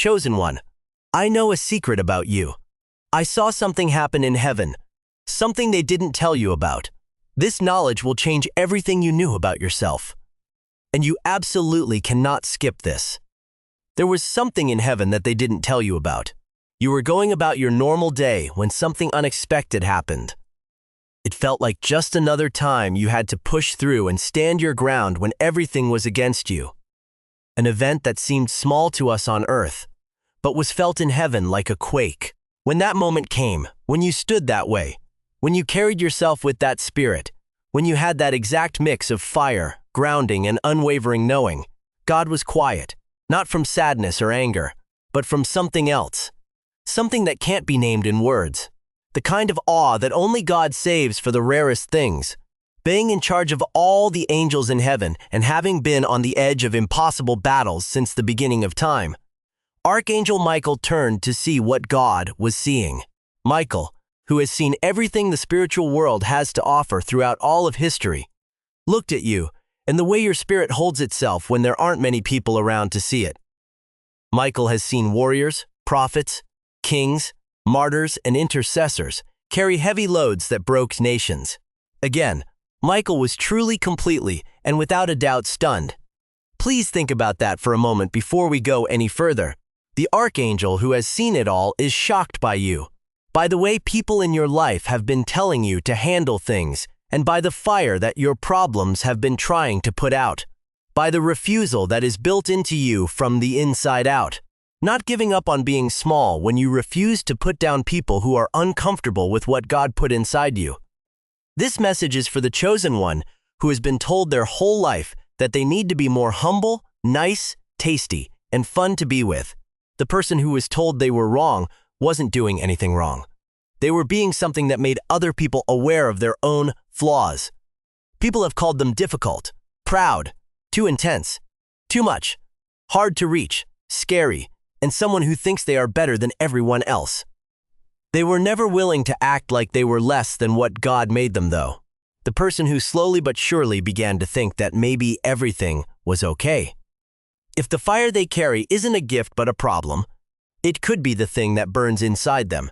Chosen One, I know a secret about you. I saw something happen in heaven, something they didn't tell you about. This knowledge will change everything you knew about yourself. And you absolutely cannot skip this. There was something in heaven that they didn't tell you about. You were going about your normal day when something unexpected happened. It felt like just another time you had to push through and stand your ground when everything was against you. An event that seemed small to us on earth, but was felt in heaven like a quake. When that moment came, when you stood that way, when you carried yourself with that spirit, when you had that exact mix of fire, grounding, and unwavering knowing, God was quiet, not from sadness or anger, but from something else. Something that can't be named in words. The kind of awe that only God saves for the rarest things. Being in charge of all the angels in heaven and having been on the edge of impossible battles since the beginning of time, Archangel Michael turned to see what God was seeing. Michael, who has seen everything the spiritual world has to offer throughout all of history, looked at you and the way your spirit holds itself when there aren't many people around to see it. Michael has seen warriors, prophets, kings, martyrs, and intercessors carry heavy loads that broke nations. Again, Michael was truly, completely, and without a doubt stunned. Please think about that for a moment before we go any further. The archangel who has seen it all is shocked by you, by the way people in your life have been telling you to handle things, and by the fire that your problems have been trying to put out, by the refusal that is built into you from the inside out. Not giving up on being small when you refuse to put down people who are uncomfortable with what God put inside you. This message is for the chosen one who has been told their whole life that they need to be more humble, nice, tasty, and fun to be with. The person who was told they were wrong wasn't doing anything wrong. They were being something that made other people aware of their own flaws. People have called them difficult, proud, too intense, too much, hard to reach, scary, and someone who thinks they are better than everyone else. They were never willing to act like they were less than what God made them, though. The person who slowly but surely began to think that maybe everything was okay. If the fire they carry isn't a gift but a problem, it could be the thing that burns inside them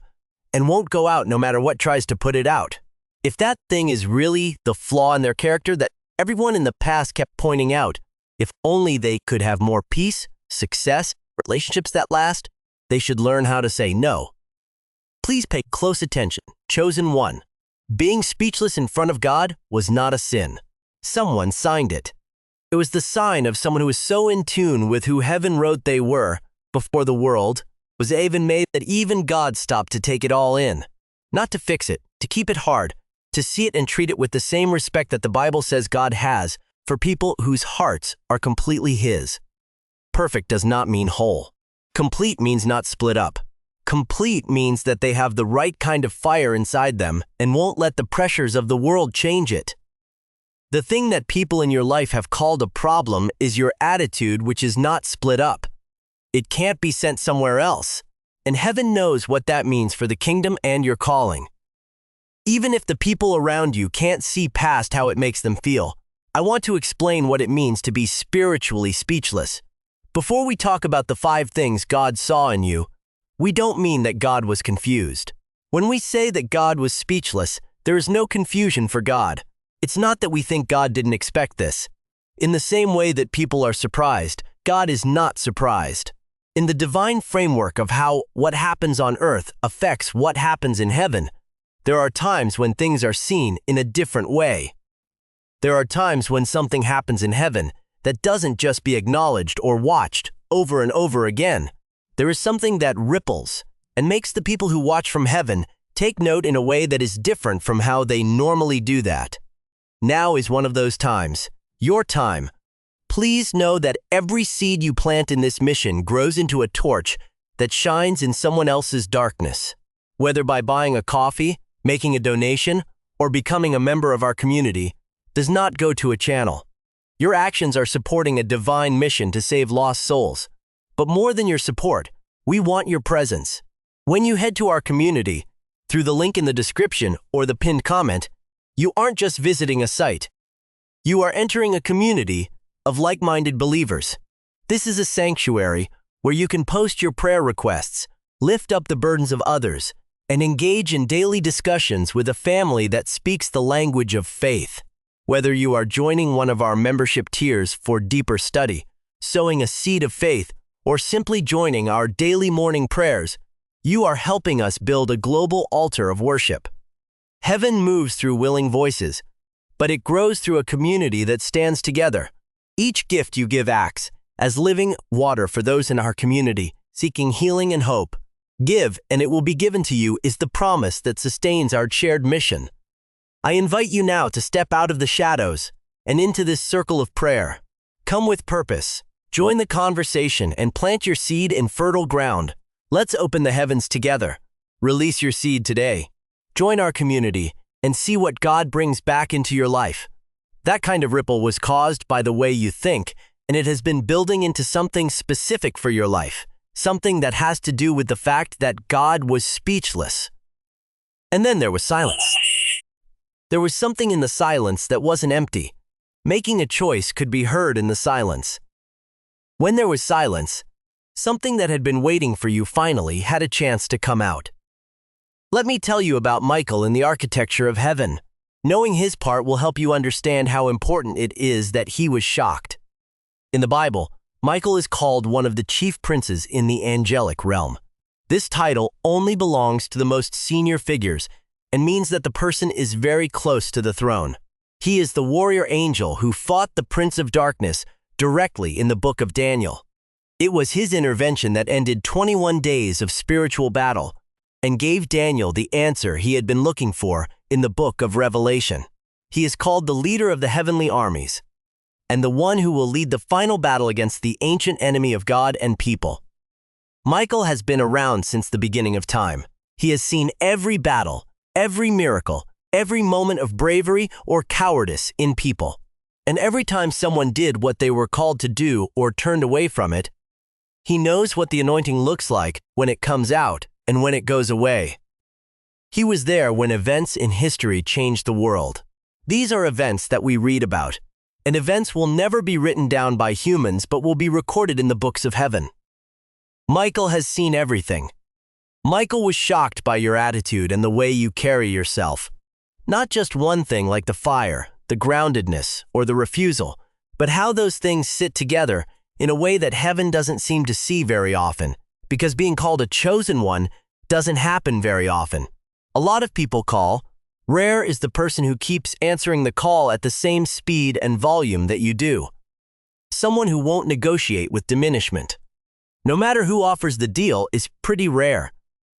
and won't go out no matter what tries to put it out. If that thing is really the flaw in their character that everyone in the past kept pointing out, if only they could have more peace, success, relationships that last, they should learn how to say no. Please pay close attention. Chosen one. Being speechless in front of God was not a sin. Someone signed it. It was the sign of someone who was so in tune with who heaven wrote they were before the world was even made that even God stopped to take it all in. Not to fix it, to keep it hard, to see it and treat it with the same respect that the Bible says God has for people whose hearts are completely His. Perfect does not mean whole. Complete means not split up. Complete means that they have the right kind of fire inside them and won't let the pressures of the world change it. The thing that people in your life have called a problem is your attitude, which is not split up. It can't be sent somewhere else, and heaven knows what that means for the kingdom and your calling. Even if the people around you can't see past how it makes them feel, I want to explain what it means to be spiritually speechless. Before we talk about the 5 things God saw in you, we don't mean that God was confused. When we say that God was speechless, there is no confusion for God. It's not that we think God didn't expect this. In the same way that people are surprised, God is not surprised. In the divine framework of how what happens on earth affects what happens in heaven, there are times when things are seen in a different way. There are times when something happens in heaven that doesn't just be acknowledged or watched over and over again. There is something that ripples and makes the people who watch from heaven take note in a way that is different from how they normally do that. Now is one of those times, your time. Please know that every seed you plant in this mission grows into a torch that shines in someone else's darkness. Whether by buying a coffee, making a donation, or becoming a member of our community, does not go to a channel. Your actions are supporting a divine mission to save lost souls. But more than your support, we want your presence. When you head to our community, through the link in the description or the pinned comment, you aren't just visiting a site. You are entering a community of like-minded believers. This is a sanctuary where you can post your prayer requests, lift up the burdens of others, and engage in daily discussions with a family that speaks the language of faith. Whether you are joining one of our membership tiers for deeper study, sowing a seed of faith, or simply joining our daily morning prayers, you are helping us build a global altar of worship. Heaven moves through willing voices, but it grows through a community that stands together. Each gift you give acts as living water for those in our community, seeking healing and hope. Give, and it will be given to you is the promise that sustains our shared mission. I invite you now to step out of the shadows and into this circle of prayer. Come with purpose, join the conversation, and plant your seed in fertile ground. Let's open the heavens together. Release your seed today. Join our community and see what God brings back into your life. That kind of ripple was caused by the way you think, and it has been building into something specific for your life, something that has to do with the fact that God was speechless. And then there was silence. There was something in the silence that wasn't empty. Making a choice could be heard in the silence. When there was silence, something that had been waiting for you finally had a chance to come out. Let me tell you about Michael in the architecture of heaven. Knowing his part will help you understand how important it is that he was shocked. In the Bible, Michael is called one of the chief princes in the angelic realm. This title only belongs to the most senior figures and means that the person is very close to the throne. He is the warrior angel who fought the prince of darkness directly in the book of Daniel. It was his intervention that ended 21 days of spiritual battle and gave Daniel the answer he had been looking for in the book of Revelation. He is called the leader of the heavenly armies and the one who will lead the final battle against the ancient enemy of God and people. Michael has been around since the beginning of time. He has seen every battle, every miracle, every moment of bravery or cowardice in people. And every time someone did what they were called to do or turned away from it, he knows what the anointing looks like when it comes out and when it goes away. He was there when events in history changed the world. These are events that we read about, and events will never be written down by humans but will be recorded in the books of heaven. Michael has seen everything. Michael was shocked by your attitude and the way you carry yourself. Not just one thing like the fire, the groundedness, or the refusal, but how those things sit together in a way that heaven doesn't seem to see very often, because being called a chosen one doesn't happen very often. A lot of people call. Rare is the person who keeps answering the call at the same speed and volume that you do. Someone who won't negotiate with diminishment. No matter who offers the deal is pretty rare.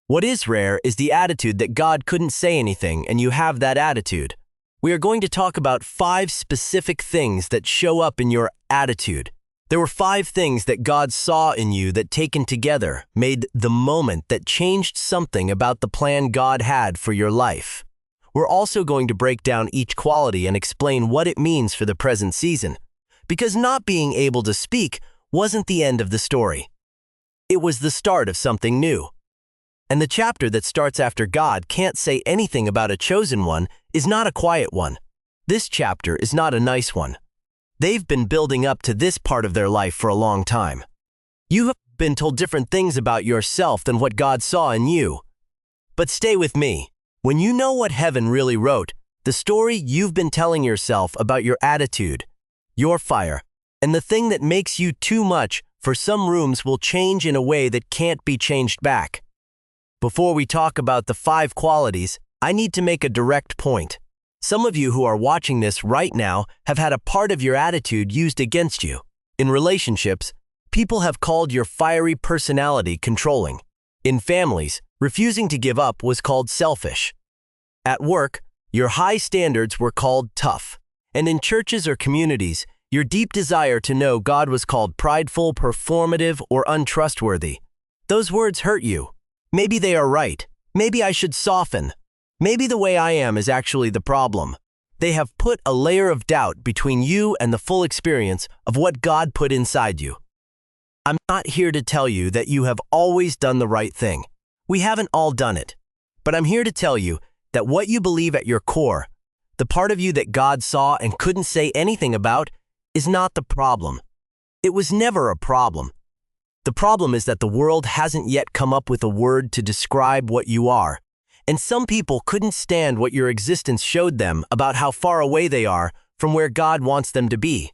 What is rare is the attitude that God couldn't say anything and you have that attitude. We are going to talk about 5 specific things that show up in your attitude. There were 5 things that God saw in you that taken together made the moment that changed something about the plan God had for your life. We're also going to break down each quality and explain what it means for the present season, because not being able to speak wasn't the end of the story. It was the start of something new. And the chapter that starts after God can't say anything about a chosen one is not a quiet one. This chapter is not a nice one. They've been building up to this part of their life for a long time. You have been told different things about yourself than what God saw in you. But stay with me. When you know what heaven really wrote, the story you've been telling yourself about your attitude, your fire, and the thing that makes you too much for some rooms will change in a way that can't be changed back. Before we talk about the 5 qualities, I need to make a direct point. Some of you who are watching this right now have had a part of your attitude used against you. In relationships, people have called your fiery personality controlling. In families, refusing to give up was called selfish. At work, your high standards were called tough. And in churches or communities, your deep desire to know God was called prideful, performative, or untrustworthy. Those words hurt you. Maybe they are right. Maybe I should soften. Maybe the way I am is actually the problem. They have put a layer of doubt between you and the full experience of what God put inside you. I'm not here to tell you that you have always done the right thing. We haven't all done it. But I'm here to tell you that what you believe at your core, the part of you that God saw and couldn't say anything about, is not the problem. It was never a problem. The problem is that the world hasn't yet come up with a word to describe what you are, and some people couldn't stand what your existence showed them about how far away they are from where God wants them to be.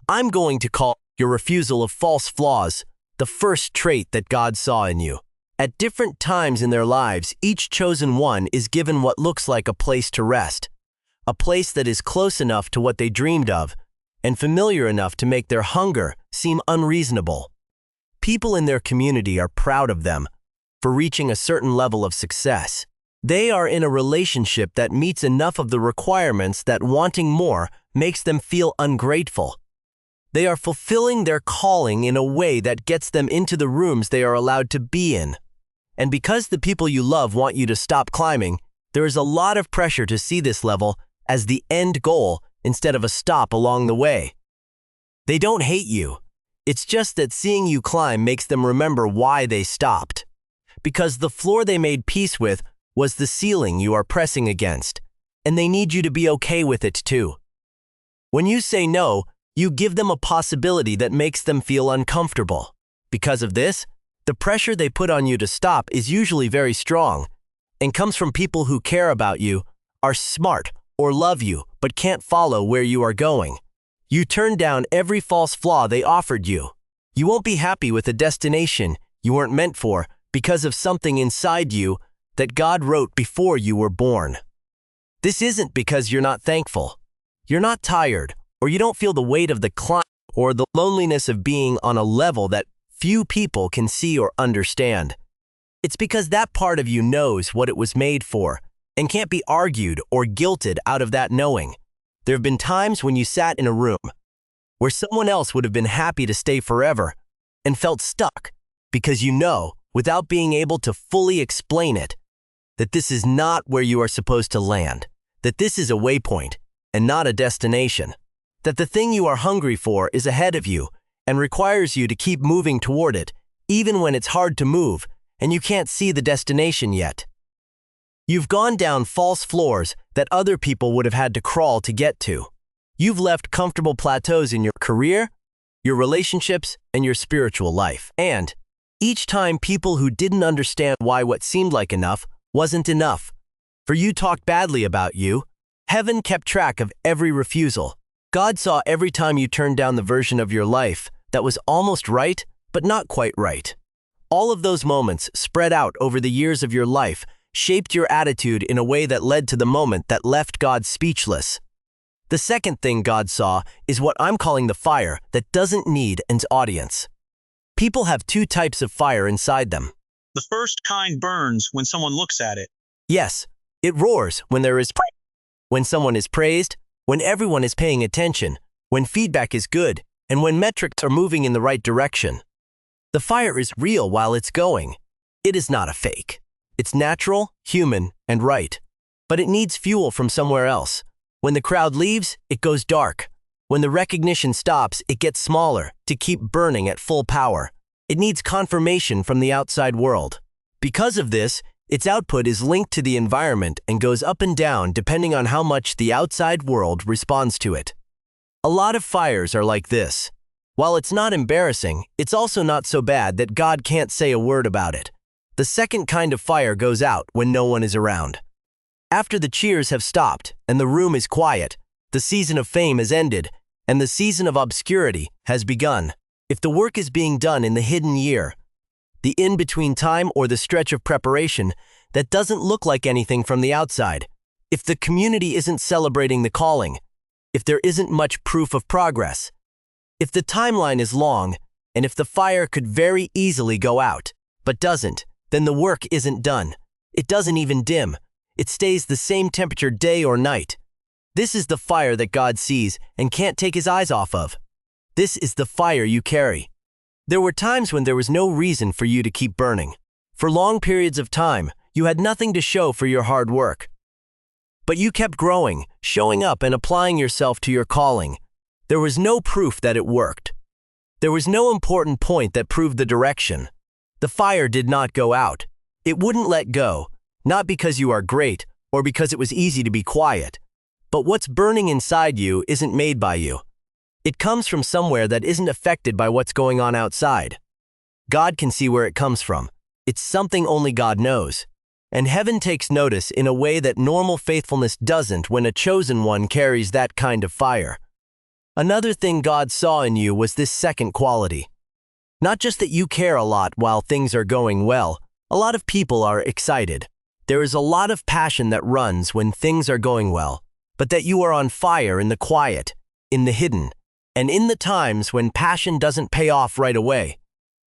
I'm going to call your refusal of false flaws the first trait that God saw in you. At different times in their lives, each chosen one is given what looks like a place to rest, a place that is close enough to what they dreamed of and familiar enough to make their hunger seem unreasonable. People in their community are proud of them for reaching a certain level of success. They are in a relationship that meets enough of the requirements that wanting more makes them feel ungrateful. They are fulfilling their calling in a way that gets them into the rooms they are allowed to be in. And because the people you love want you to stop climbing, there is a lot of pressure to see this level as the end goal instead of a stop along the way. They don't hate you. It's just that seeing you climb makes them remember why they stopped. Because the floor they made peace with was the ceiling you are pressing against, and they need you to be okay with it too. When you say no, you give them a possibility that makes them feel uncomfortable. Because of this, the pressure they put on you to stop is usually very strong and comes from people who care about you, are smart, or love you, but can't follow where you are going. You turn down every false flaw they offered you. You won't be happy with a destination you weren't meant for because of something inside you that God wrote before you were born. This isn't because you're not thankful. You're not tired, or you don't feel the weight of the climb or the loneliness of being on a level that few people can see or understand. It's because that part of you knows what it was made for and can't be argued or guilted out of that knowing. There have been times when you sat in a room where someone else would have been happy to stay forever and felt stuck because you know, without being able to fully explain it, that this is not where you are supposed to land, that this is a waypoint and not a destination, that the thing you are hungry for is ahead of you and requires you to keep moving toward it, even when it's hard to move and you can't see the destination yet. You've gone down false floors that other people would have had to crawl to get to. You've left comfortable plateaus in your career, your relationships, and your spiritual life. And each time people who didn't understand why what seemed like enough wasn't enough, for you talked badly about you, heaven kept track of every refusal. God saw every time you turned down the version of your life that was almost right, but not quite right. All of those moments spread out over the years of your life shaped your attitude in a way that led to the moment that left God speechless. The second thing God saw is what I'm calling the fire that doesn't need an audience. People have two types of fire inside them. The first kind burns when someone looks at it. Yes, it roars when there is praise, when someone is praised, when everyone is paying attention, when feedback is good, and when metrics are moving in the right direction. The fire is real while it's going. It is not a fake. It's natural, human, and right. But it needs fuel from somewhere else. When the crowd leaves, it goes dark. When the recognition stops, it gets smaller to keep burning at full power. It needs confirmation from the outside world. Because of this, its output is linked to the environment and goes up and down depending on how much the outside world responds to it. A lot of fires are like this. While it's not embarrassing, it's also not so bad that God can't say a word about it. The second kind of fire goes out when no one is around. After the cheers have stopped and the room is quiet, the season of fame has ended and the season of obscurity has begun. If the work is being done in the hidden year, the in-between time or the stretch of preparation that doesn't look like anything from the outside, if the community isn't celebrating the calling, if there isn't much proof of progress, if the timeline is long, and if the fire could very easily go out, but doesn't, then the work isn't done. It doesn't even dim. It stays the same temperature day or night. This is the fire that God sees and can't take his eyes off of. This is the fire you carry. There were times when there was no reason for you to keep burning. For long periods of time, you had nothing to show for your hard work. But you kept growing, showing up and applying yourself to your calling. There was no proof that it worked. There was no important point that proved the direction. The fire did not go out. It wouldn't let go, not because you are great or because it was easy to be quiet. But what's burning inside you isn't made by you. It comes from somewhere that isn't affected by what's going on outside. God can see where it comes from. It's something only God knows. And heaven takes notice in a way that normal faithfulness doesn't when a chosen one carries that kind of fire. Another thing God saw in you was this second quality. Not just that you care a lot while things are going well. A lot of people are excited. There is a lot of passion that runs when things are going well, but that you are on fire in the quiet, in the hidden, and in the times when passion doesn't pay off right away,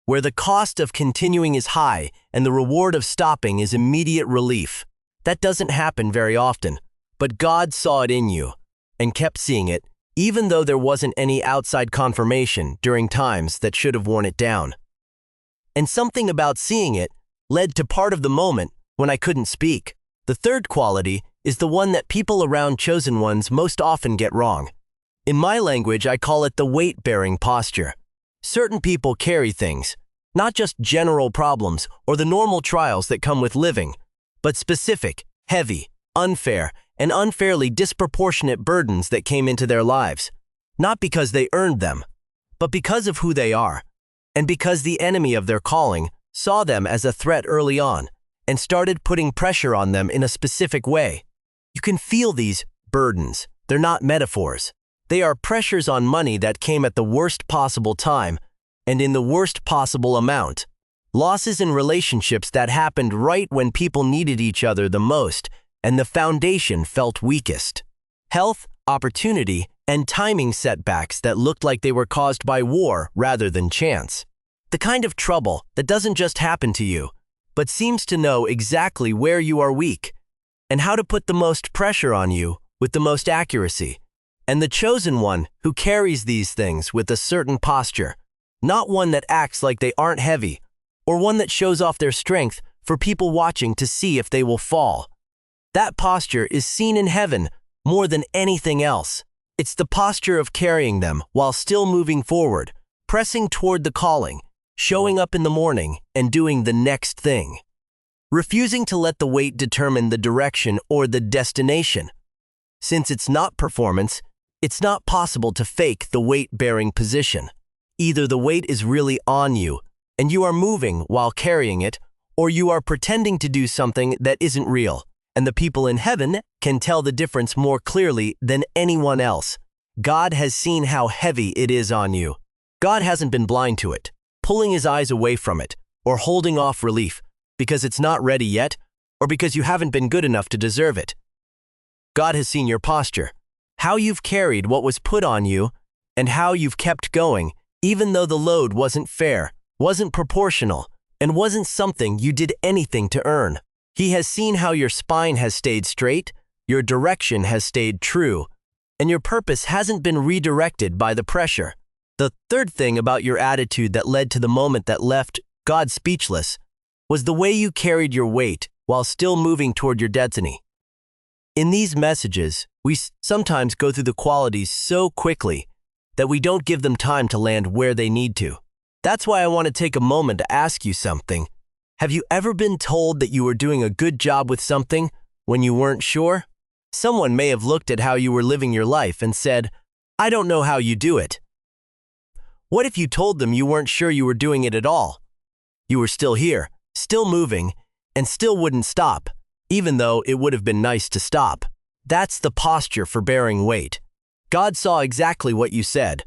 where the cost of continuing is high and the reward of stopping is immediate relief. That doesn't happen very often, but God saw it in you and kept seeing it, even though there wasn't any outside confirmation during times that should have worn it down. And something about seeing it led to part of the moment when I couldn't speak. The third quality is the one that people around chosen ones most often get wrong. In my language, I call it the weight-bearing posture. Certain people carry things, not just general problems or the normal trials that come with living, but specific, heavy, unfair, and unfairly disproportionate burdens that came into their lives, not because they earned them, but because of who they are, and because the enemy of their calling saw them as a threat early on and started putting pressure on them in a specific way. You can feel these burdens. They're not metaphors. They are pressures on money that came at the worst possible time and in the worst possible amount. Losses in relationships that happened right when people needed each other the most and the foundation felt weakest. Health, opportunity, and timing setbacks that looked like they were caused by war rather than chance. The kind of trouble that doesn't just happen to you, but seems to know exactly where you are weak and how to put the most pressure on you with the most accuracy. And the chosen one who carries these things with a certain posture, not one that acts like they aren't heavy, or one that shows off their strength for people watching to see if they will fall. That posture is seen in heaven more than anything else. It's the posture of carrying them while still moving forward, pressing toward the calling, showing up in the morning and doing the next thing. Refusing to let the weight determine the direction or the destination. Since it's not performance, it's not possible to fake the weight-bearing position. Either the weight is really on you, and you are moving while carrying it, or you are pretending to do something that isn't real, and the people in heaven can tell the difference more clearly than anyone else. God has seen how heavy it is on you. God hasn't been blind to it, pulling his eyes away from it, or holding off relief because it's not ready yet, or because you haven't been good enough to deserve it. God has seen your posture, how you've carried what was put on you, and how you've kept going, even though the load wasn't fair, wasn't proportional, and wasn't something you did anything to earn. He has seen how your spine has stayed straight, your direction has stayed true, and your purpose hasn't been redirected by the pressure. The third thing about your attitude that led to the moment that left God speechless was the way you carried your weight while still moving toward your destiny. In these messages, we sometimes go through the qualities so quickly that we don't give them time to land where they need to. That's why I want to take a moment to ask you something. Have you ever been told that you were doing a good job with something when you weren't sure? Someone may have looked at how you were living your life and said, "I don't know how you do it." What if you told them you weren't sure you were doing it at all? You were still here, still moving, and still wouldn't stop, even though it would have been nice to stop. That's the posture for bearing weight. God saw exactly what you said.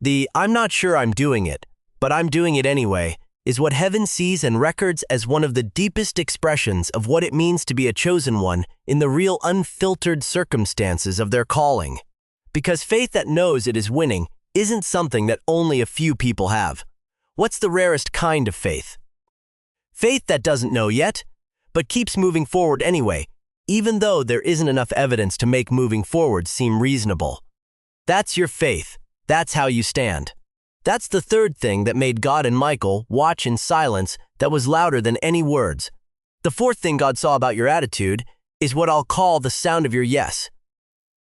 The "I'm not sure I'm doing it, but I'm doing it anyway" is what heaven sees and records as one of the deepest expressions of what it means to be a chosen one in the real unfiltered circumstances of their calling. Because faith that knows it is winning isn't something that only a few people have. What's the rarest kind of faith? Faith that doesn't know yet, but keeps moving forward anyway, even though there isn't enough evidence to make moving forward seem reasonable. That's your faith. That's how you stand. That's the third thing that made God and Michael watch in silence that was louder than any words. The fourth thing God saw about your attitude is what I'll call the sound of your yes.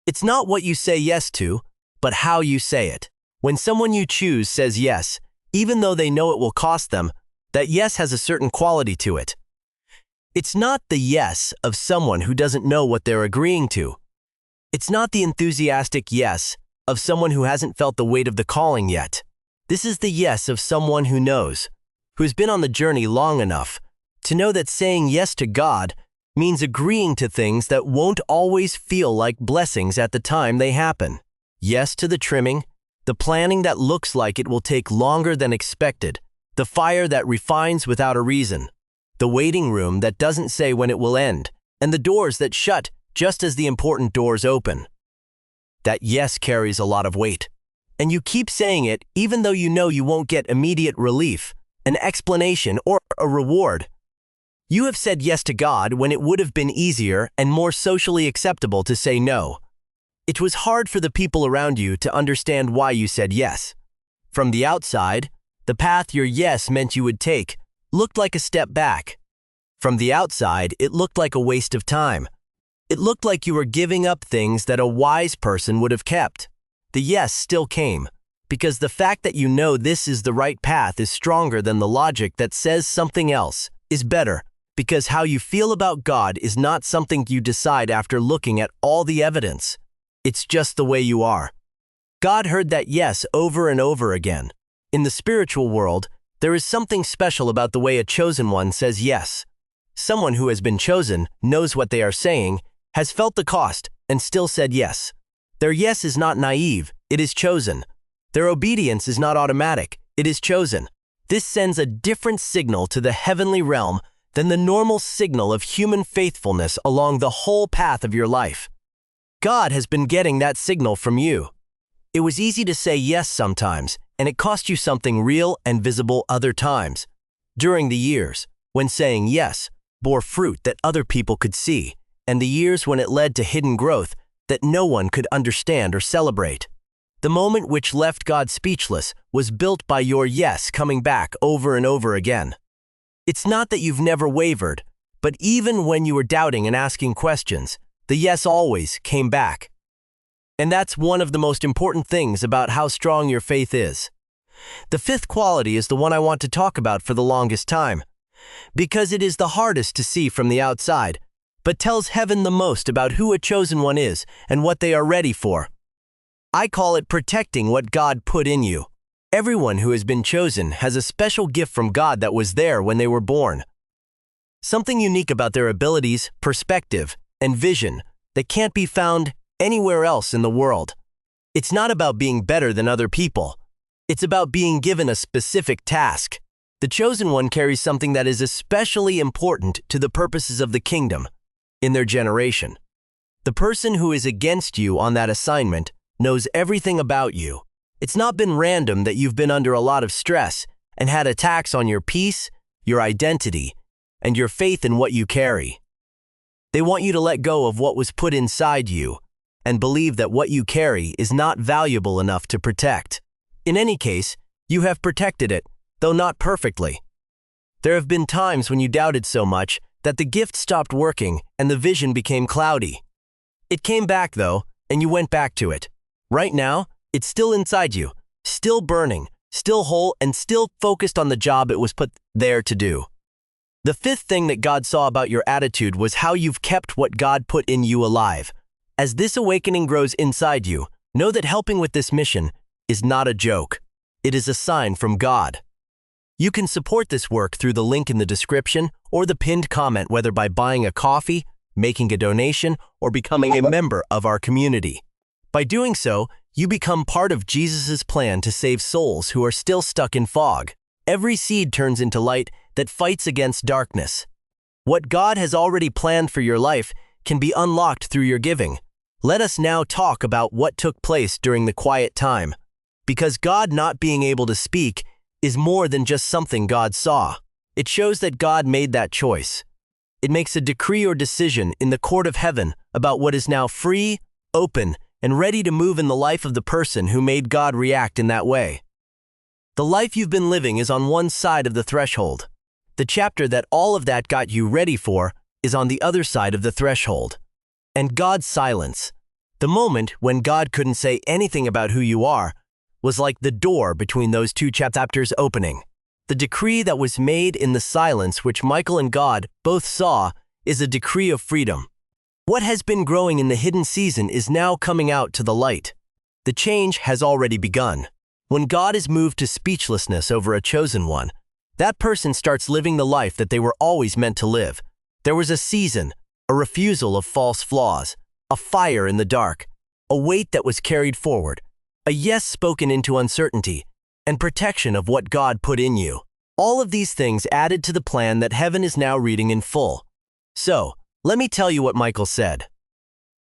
It's not what you say yes to, but how you say it. When someone you choose says yes, even though they know it will cost them, that yes has a certain quality to it. It's not the yes of someone who doesn't know what they're agreeing to. It's not the enthusiastic yes of someone who hasn't felt the weight of the calling yet. This is the yes of someone who knows who has been on the journey long enough to know that saying yes to God means agreeing to things that won't always feel like blessings at the time they happen. Yes to the trimming, the planning that looks like it will take longer than expected, the fire that refines without a reason, the waiting room that doesn't say when it will end, and the doors that shut just as the important doors open. That yes carries a lot of weight, and you keep saying it even though you know you won't get immediate relief, an explanation, or a reward. You have said yes to God when it would have been easier and more socially acceptable to say no. It was hard for the people around you to understand why you said yes. From the outside, the path your yes meant you would take looked like a step back. From the outside, it looked like a waste of time. It looked like you were giving up things that a wise person would have kept. The yes still came, because the fact that you know this is the right path is stronger than the logic that says something else is better, because how you feel about God is not something you decide after looking at all the evidence. It's just the way you are. God heard that yes over and over again. In the spiritual world, there is something special about the way a chosen one says yes. Someone who has been chosen knows what they are saying, has felt the cost, and still said yes. Their yes is not naive, it is chosen. Their obedience is not automatic, it is chosen. This sends a different signal to the heavenly realm than the normal signal of human faithfulness along the whole path of your life. God has been getting that signal from you. It was easy to say yes sometimes, and it cost you something real and visible other times. During the years, when saying yes bore fruit that other people could see, and the years when it led to hidden growth that no one could understand or celebrate. The moment which left God speechless was built by your yes coming back over and over again. It's not that you've never wavered, but even when you were doubting and asking questions, the yes always came back. And that's one of the most important things about how strong your faith is. The fifth quality is the one I want to talk about for the longest time, because it is the hardest to see from the outside, but tells heaven the most about who a chosen one is and what they are ready for. I call it protecting what God put in you. Everyone who has been chosen has a special gift from God that was there when they were born. Something unique about their abilities, perspective, and vision that can't be found anywhere else in the world. It's not about being better than other people. It's about being given a specific task. The chosen one carries something that is especially important to the purposes of the kingdom in their generation. The person who is against you on that assignment knows everything about you. It's not been random that you've been under a lot of stress and had attacks on your peace, your identity, and your faith in what you carry. They want you to let go of what was put inside you and believe that what you carry is not valuable enough to protect. In any case, you have protected it, though not perfectly. There have been times when you doubted so much that the gift stopped working and the vision became cloudy. It came back, though, and you went back to it. Right now, it's still inside you, still burning, still whole, and still focused on the job it was put there to do. The fifth thing that God saw about your attitude was how you've kept what God put in you alive. As this awakening grows inside you, know that helping with this mission is not a joke. It is a sign from God. You can support this work through the link in the description or the pinned comment, whether by buying a coffee, making a donation, or becoming a member of our community. By doing so, you become part of Jesus' plan to save souls who are still stuck in fog. Every seed turns into light that fights against darkness. What God has already planned for your life can be unlocked through your giving. Let us now talk about what took place during the quiet time. Because God not being able to speak is more than just something God saw. It shows that God made that choice. It makes a decree or decision in the court of heaven about what is now free, open, and ready to move in the life of the person who made God react in that way. The life you've been living is on one side of the threshold. The chapter that all of that got you ready for is on the other side of the threshold. And God's silence, the moment when God couldn't say anything about who you are, was like the door between those two chapters opening. The decree that was made in the silence, which Michael and God both saw, is a decree of freedom. What has been growing in the hidden season is now coming out to the light. The change has already begun. When God is moved to speechlessness over a chosen one, That person starts living the life that they were always meant to live. There was a season, a refusal of false flaws, a fire in the dark, a weight that was carried forward, a yes spoken into uncertainty, and protection of what God put in you. All of these things added to the plan that heaven is now reading in full. So, let me tell you what Michael said.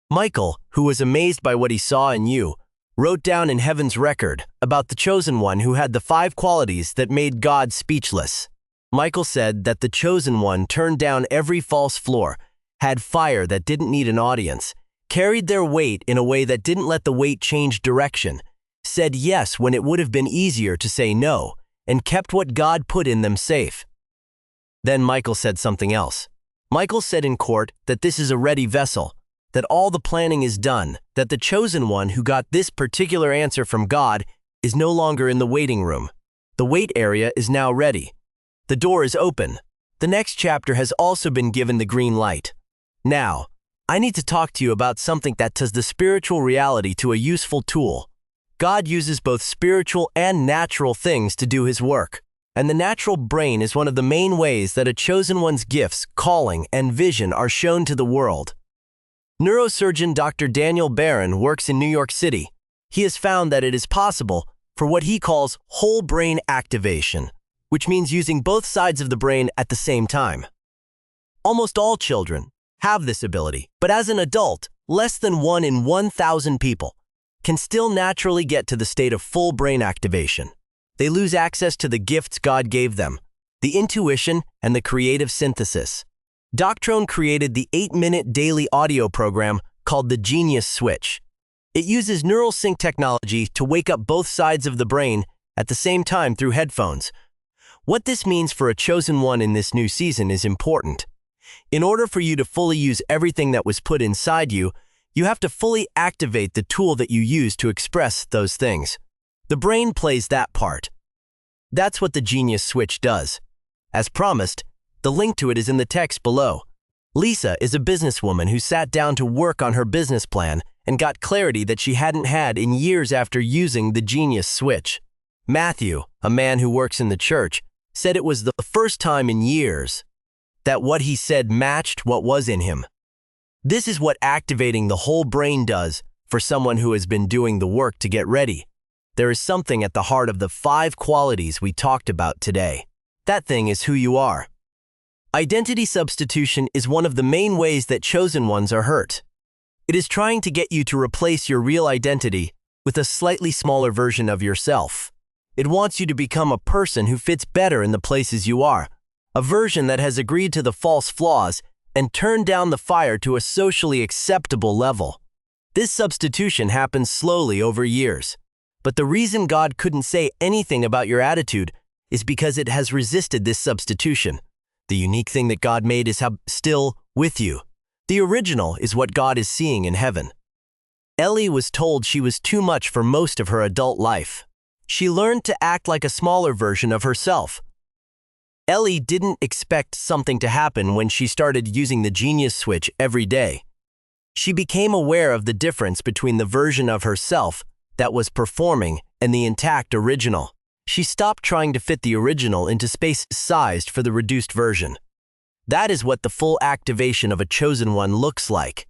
Michael, who was amazed by what he saw in you, wrote down in heaven's record about the chosen one who had the 5 qualities that made God speechless. Michael said that the chosen one turned down every false floor, had fire that didn't need an audience, carried their weight in a way that didn't let the weight change direction, said yes when it would have been easier to say no, and kept what God put in them safe. Then Michael said something else. Michael said in court that this is a ready vessel, that all the planning is done, that the chosen one who got this particular answer from God is no longer in the waiting room. The wait area is now ready. The door is open. The next chapter has also been given the green light. Now, I need to talk to you about something that turns the spiritual reality to a useful tool. God uses both spiritual and natural things to do his work, and the natural brain is one of the main ways that a chosen one's gifts, calling, and vision are shown to the world. Neurosurgeon Dr. Daniel Barron works in New York City. He has found that it is possible for what he calls whole brain activation, which means using both sides of the brain at the same time. Almost all children have this ability, but as an adult, less than 1 in 1,000 people can still naturally get to the state of full brain activation. They lose access to the gifts God gave them, the intuition and the creative synthesis. Doctrone created the 8-minute daily audio program called the Genius Switch. It uses neural sync technology to wake up both sides of the brain at the same time through headphones. What this means for a chosen one in this new season is important. In order for you to fully use everything that was put inside you, you have to fully activate the tool that you use to express those things. The brain plays that part. That's what the Genius Switch does. As promised, the link to it is in the text below. Lisa is a businesswoman who sat down to work on her business plan and got clarity that she hadn't had in years after using the Genius Switch. Matthew, a man who works in the church, said it was the first time in years that what he said matched what was in him. This is what activating the whole brain does for someone who has been doing the work to get ready. There is something at the heart of the 5 qualities we talked about today. That thing is who you are. Identity substitution is one of the main ways that chosen ones are hurt. It is trying to get you to replace your real identity with a slightly smaller version of yourself. It wants you to become a person who fits better in the places you are, a version that has agreed to the false flaws and turned down the fire to a socially acceptable level. This substitution happens slowly over years, but the reason God couldn't say anything about your attitude is because it has resisted this substitution. The unique thing that God made is still with you. The original is what God is seeing in heaven. Ellie was told she was too much for most of her adult life. She learned to act like a smaller version of herself. Ellie didn't expect something to happen when she started using the Genius Switch every day. She became aware of the difference between the version of herself that was performing and the intact original. She stopped trying to fit the original into space sized for the reduced version. That is what the full activation of a chosen one looks like.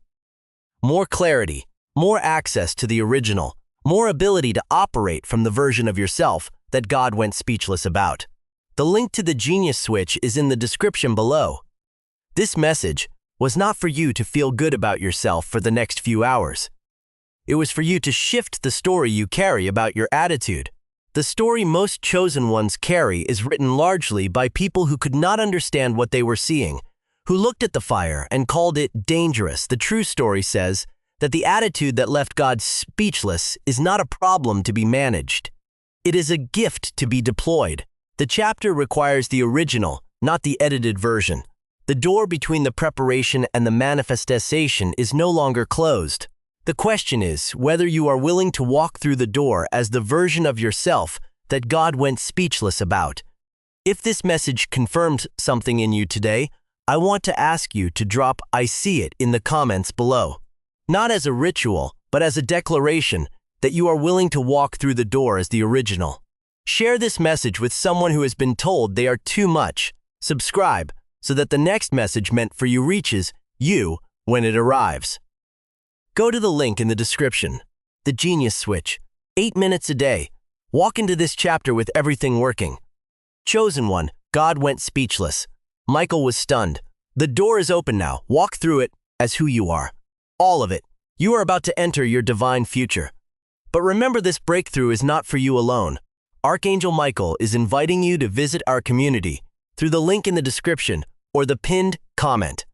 More clarity, more access to the original, more ability to operate from the version of yourself that God went speechless about. The link to the Genius Switch is in the description below. This message was not for you to feel good about yourself for the next few hours. It was for you to shift the story you carry about your attitude. The story most chosen ones carry is written largely by people who could not understand what they were seeing, who looked at the fire and called it dangerous. The true story says that the attitude that left God speechless is not a problem to be managed. It is a gift to be deployed. The chapter requires the original, not the edited version. The door between the preparation and the manifestation is no longer closed. The question is whether you are willing to walk through the door as the version of yourself that God went speechless about. If this message confirmed something in you today, I want to ask you to drop "I see it" in the comments below. Not as a ritual, but as a declaration that you are willing to walk through the door as the original. Share this message with someone who has been told they are too much. Subscribe so that the next message meant for you reaches you when it arrives. Go to the link in the description. The Genius Switch. 8 minutes a day. Walk into this chapter with everything working. Chosen one. God went speechless. Michael was stunned. The door is open now. Walk through it as who you are. All of it. You are about to enter your divine future. But remember, this breakthrough is not for you alone. Archangel Michael is inviting you to visit our community through the link in the description or the pinned comment.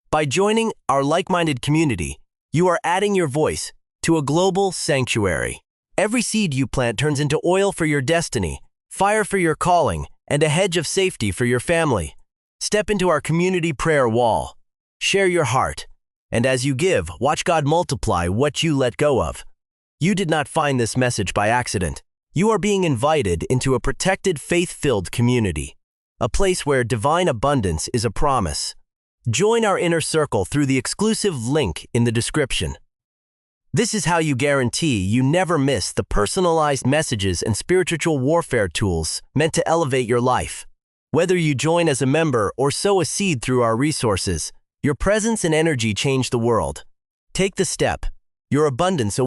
By joining our like-minded community, you are adding your voice to a global sanctuary. Every seed you plant turns into oil for your destiny, fire for your calling, and a hedge of safety for your family. Step into our community prayer wall. Share your heart. And as you give, watch God multiply what you let go of. You did not find this message by accident. You are being invited into a protected, faith-filled community, a place where divine abundance is a promise. Join our inner circle through the exclusive link in the description. This is how you guarantee you never miss the personalized messages and spiritual warfare tools meant to elevate your life. Whether you join as a member or sow a seed through our resources, your presence and energy change the world. Take the step. Your abundance